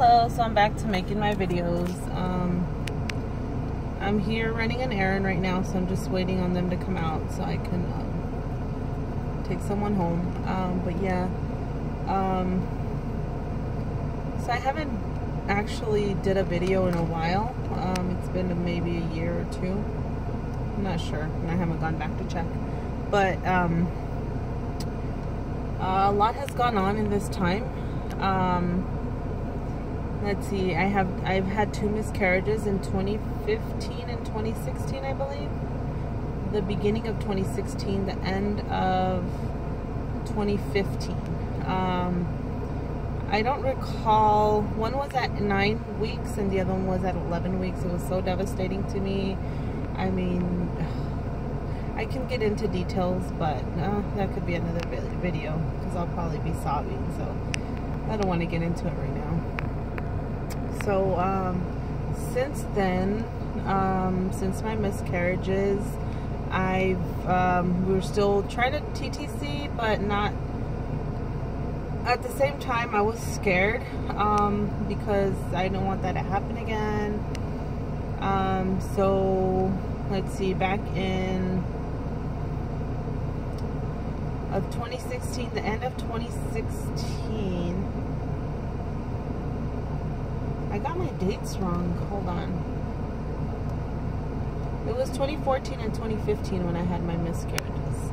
Hello, so I'm back to making my videos. I'm here running an errand right now, so I'm just waiting on them to come out so I can take someone home. But yeah, so I haven't actually did a video in a while. It's been maybe a year or two. I'm not sure, and I haven't gone back to check. But a lot has gone on in this time. Let's see, I've had 2 miscarriages in 2015 and 2016, I believe. The beginning of 2016, the end of 2015. I don't recall, one was at 9 weeks and the other one was at 11 weeks. It was so devastating to me. I mean, I can get into details, but that could be another video because I'll probably be sobbing, so I don't want to get into it right now. So since then, since my miscarriages, we were still trying to TTC, but not at the same time. I was scared because I didn't want that to happen again. So let's see, back in of 2016, the end of 2016, I got my dates wrong, hold on. It was 2014 and 2015 when I had my miscarriages.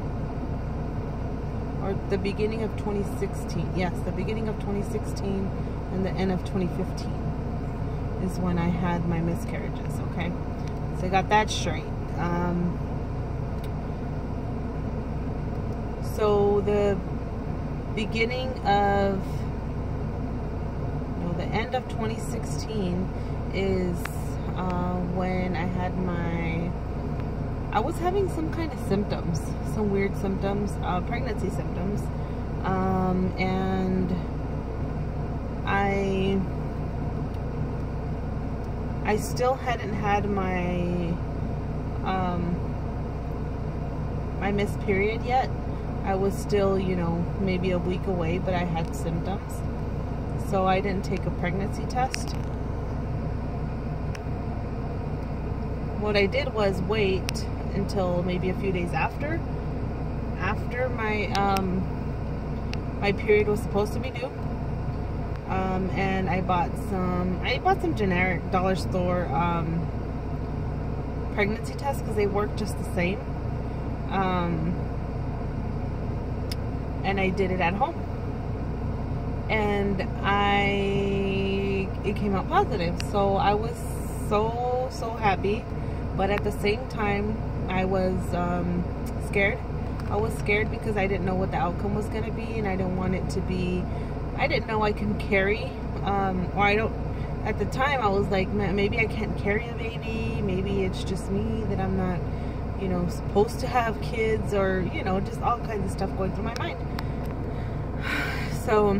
Or the beginning of 2016, yes, the beginning of 2016 and the end of 2015 is when I had my miscarriages, okay? So I got that straight. So the beginning of, no, the end of 2016 is when I had I was having some kind of symptoms, some weird symptoms, pregnancy symptoms, and I still hadn't had my my missed period yet. I was still, you know, maybe a week away, but I had symptoms. So I didn't take a pregnancy test. What I did was wait until maybe a few days after my my period was supposed to be due. And I bought some generic dollar store pregnancy tests because they work just the same. And I did it at home, and it came out positive. So I was so happy, but at the same time I was scared. I was scared because I didn't know what the outcome was going to be, and I didn't want it to be, I didn't know I can carry, or I don't, at the time I was like, maybe I can't carry a baby, maybe it's just me, that I'm not, you know, supposed to have kids, or, you know, just all kinds of stuff going through my mind. So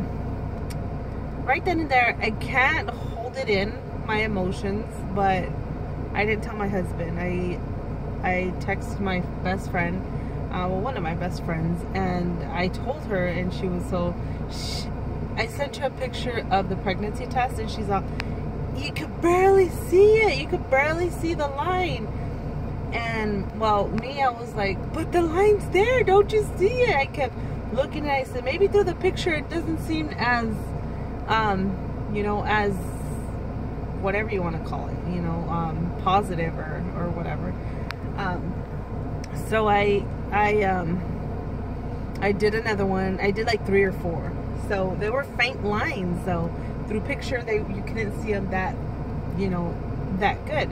right then and there, I can't hold it in, my emotions, but I didn't tell my husband. I texted my best friend, well, one of my best friends, and I told her, and she was I sent her a picture of the pregnancy test, and she's like, you could barely see it, you could barely see the line. And well, me, I was like, but the line's there, don't you see it? I kept looking, and I said, maybe through the picture it doesn't seem as you know, as whatever you want to call it, you know, positive or whatever. So I did another one. I did like 3 or 4. So they were faint lines, so through picture you couldn't see them that, you know, that good.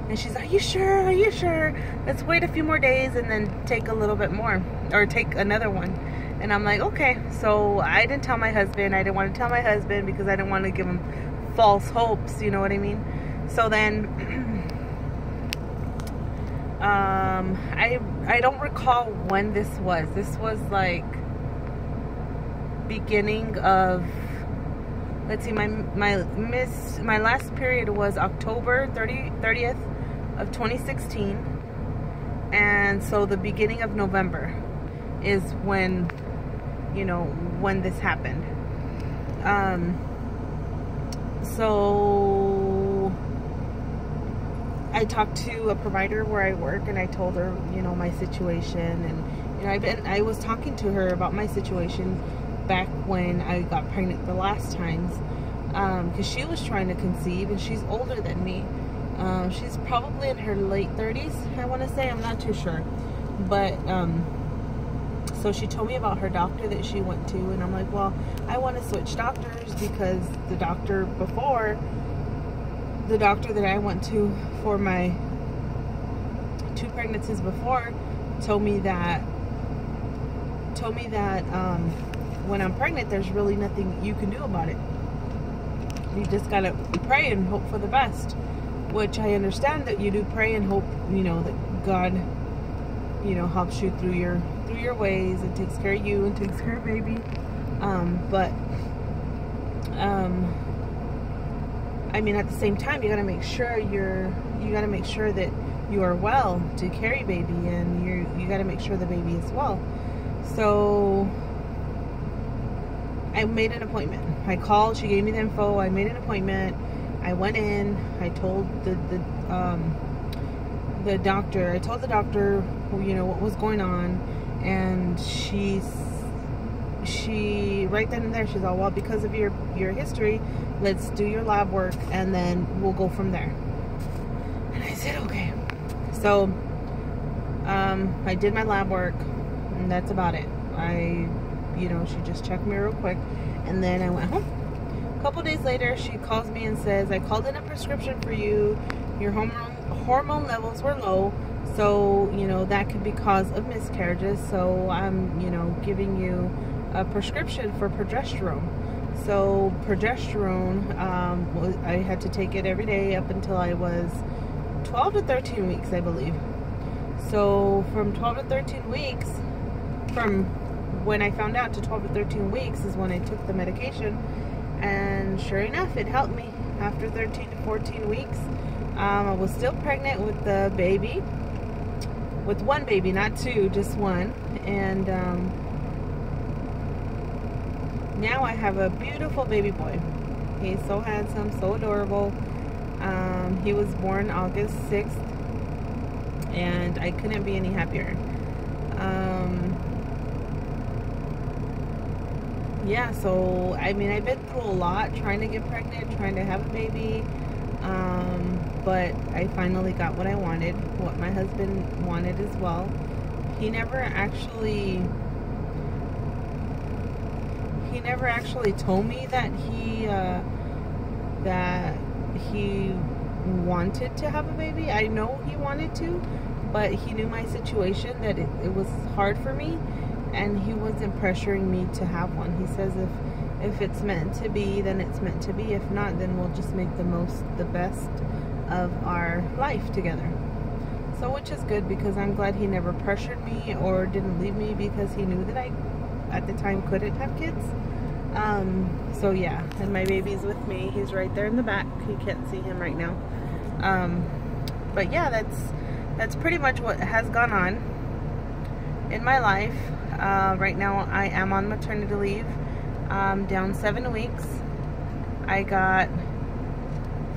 And she's like, are you sure? Are you sure? Let's wait a few more days and then take a little bit more, or take another one. And I'm like, okay. So I didn't tell my husband. I didn't want to tell my husband because I didn't want to give him false hopes, you know what I mean? So then I don't recall when this was. This was like beginning of, let's see, my last period was October 30th of 2016, and so the beginning of November is when, you know, when this happened. I talked to a provider where I work, and I told her, you know, my situation, and you know, I was talking to her about my situation back when I got pregnant the last times, because she was trying to conceive, and she's older than me. She's probably in her late 30s, I want to say. I'm not too sure, but so she told me about her doctor that she went to, and I'm like, well, I want to switch doctors, because the doctor that I went to for my 2 pregnancies before told me that when I'm pregnant, there's really nothing you can do about it. You just gotta pray and hope for the best, which I understand that you do pray and hope, you know, that God, you know, helps you through your ways and takes care of you and takes care of baby. I mean, at the same time, you gotta make sure that you are well to carry baby, and you gotta make sure the baby is well. So I made an appointment. I called, she gave me the info, I made an appointment, I went in, I told the doctor, you know, what was going on, and she right then and there, she's all, well, because of your history, let's do your lab work, and then we'll go from there. And I said, okay. So I did my lab work, and that's about it. You know, she just checked me real quick, and then I went home. A couple days later, she calls me and says, I called in a prescription for you. Your hormone levels were low, so, you know, that could be cause of miscarriages. So I'm, you know, giving you a prescription for progesterone. So progesterone, I had to take it every day up until I was 12 to 13 weeks, I believe. So from 12 to 13 weeks, from when I found out to 12 to 13 weeks is when I took the medication, and sure enough, it helped me. After 13 to 14 weeks, I was still pregnant with the baby, with 1 baby, not 2, just 1, and now I have a beautiful baby boy. He's so handsome, so adorable. He was born August 6th, and I couldn't be any happier. Yeah, so I mean, I've been through a lot trying to get pregnant, trying to have a baby, but I finally got what I wanted, what my husband wanted as well. He never actually told me that he wanted to have a baby. I know he wanted to, but he knew my situation, that it was hard for me, and he wasn't pressuring me to have one. He says if it's meant to be, then it's meant to be. If not, then we'll just make the best of our life together. So, which is good, because I'm glad he never pressured me or didn't leave me, because he knew that I, at the time, couldn't have kids. So yeah, and my baby's with me. He's right there in the back. You can't see him right now. But yeah, that's pretty much what has gone on in my life. Right now I am on maternity leave, down 7 weeks. I got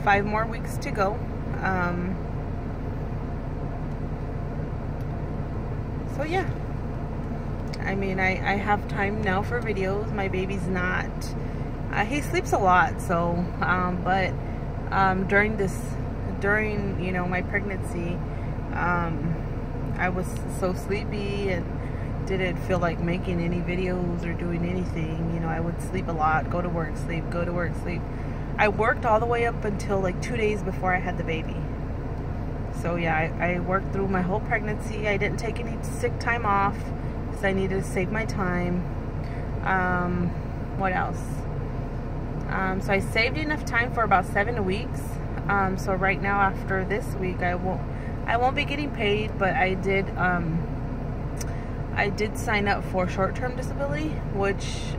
5 more weeks to go. So yeah, I mean, I have time now for videos. My baby's not, he sleeps a lot, so, but during, you know, my pregnancy, I was so sleepy and didn't feel like making any videos or doing anything. You know, I would sleep a lot, go to work, sleep, go to work, sleep. I worked all the way up until like 2 days before I had the baby. So yeah, I worked through my whole pregnancy. I didn't take any sick time off because I needed to save my time. What else? So I saved enough time for about 7 weeks. So right now, after this week, I won't be getting paid, but I did sign up for short-term disability, which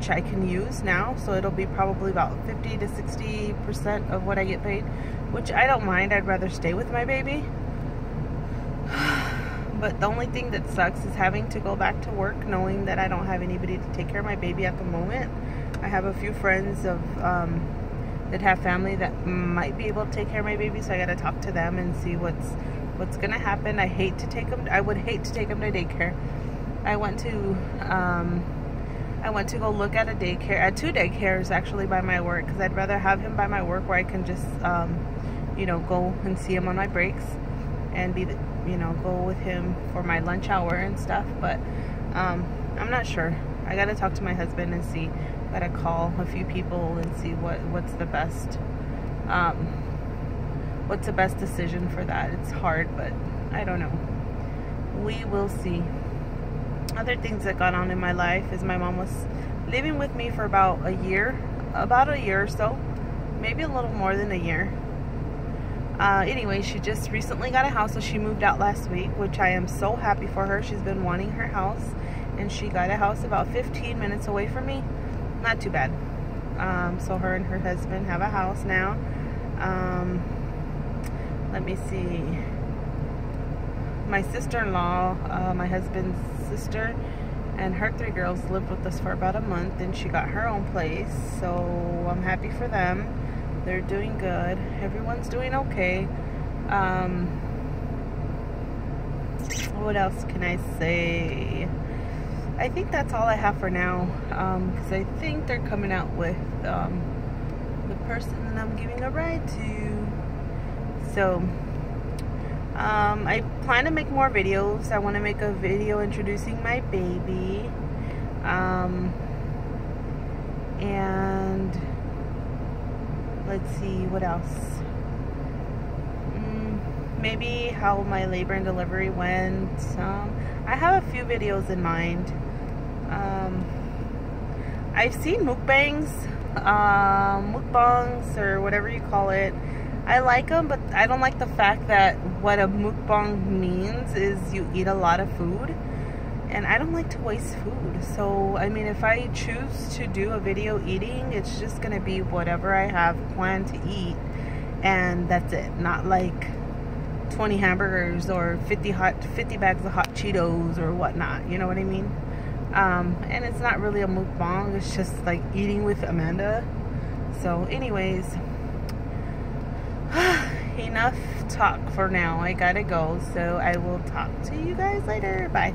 I can use now. So it'll be probably about 50 to 60% of what I get paid, which I don't mind. I'd rather stay with my baby. But the only thing that sucks is having to go back to work knowing that I don't have anybody to take care of my baby at the moment. I have a few friends of that have family that might be able to take care of my baby, so I gotta talk to them and see what's gonna happen. I would hate to take him to daycare. I went to go look at at 2 daycares actually by my work, because I'd rather have him by my work where I can just you know, go and see him on my breaks and go with him for my lunch hour and stuff. But I'm not sure. I gotta talk to my husband and see. Gotta call a few people and see what's the best decision for that. It's hard, but I don't know. We will see. Other things that got on in my life is my mom was living with me for about a year or so, maybe a little more than a year. Anyway, she just recently got a house, so she moved out last week, which I am so happy for her. She's been wanting her house, and she got a house about 15 minutes away from me. Not too bad. So her and her husband have a house now. Let me see. My sister-in-law, my husband's sister, and her 3 girls lived with us for about a month, and she got her own place, so I'm happy for them. They're doing good. Everyone's doing okay. What else can I say? I think that's all I have for now, because I think they're coming out with the person that I'm giving a ride to. So I plan to make more videos. I want to make a video introducing my baby, and let's see what else. Maybe how my labor and delivery went. I have a few videos in mind. I've seen mukbangs, or whatever you call it. I like them, but I don't like the fact that what a mukbang means is you eat a lot of food, and I don't like to waste food. So I mean, if I choose to do a video eating, it's just gonna be whatever I have planned to eat, and that's it. Not like 20 hamburgers or 50 bags of hot Cheetos or whatnot, you know what I mean? And it's not really a mukbang, it's just like eating with Amanda. So anyways, enough talk for now. I gotta go, so I will talk to you guys later. Bye.